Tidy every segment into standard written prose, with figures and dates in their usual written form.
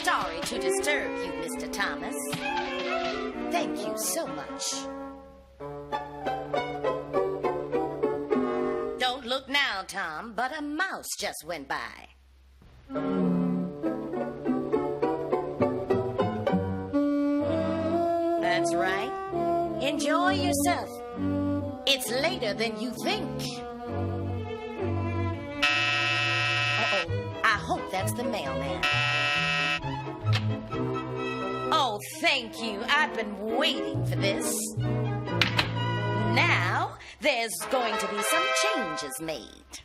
Sorry to disturb you, Mr. Thomas. Thank you so much. Don't look now, Tom, but a mouse just went by. That's right. Enjoy yourself. It's later than you think. Uh-oh. I hope that's the mailman. Oh, thank you. I've been waiting for this. Now, there's going to be some changes made.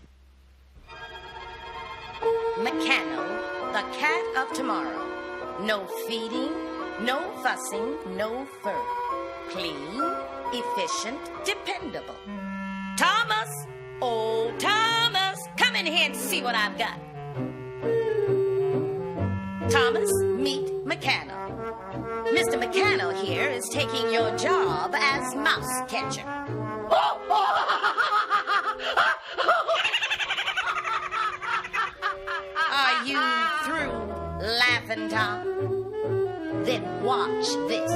Meccano, the cat of tomorrow. No feeding, no fussing, no fur. Clean, efficient, dependable. Thomas! Oh, Thomas! Come in here and see what I've got. Thomas, meet Meccano. Mr. Meccano here is taking your job as mouse catcher. Are you through laughing, Tom? Then watch this.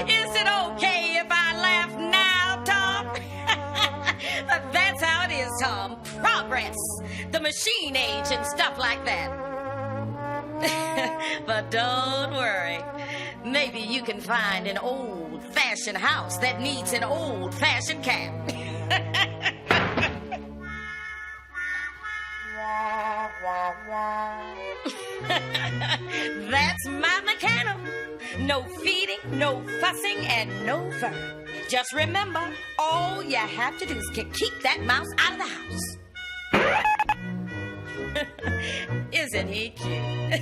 Is it okay if I laugh now, Tom? That's how it is, Tom. Progress, the machine age and stuff like that. But don't worry. Maybe you can find an old-fashioned house that needs an old-fashioned cat. That's my Meccano. No feeding, no fussing, and no fur. Just remember, all you have to do is keep that mouse out of the house. Isn't he cute?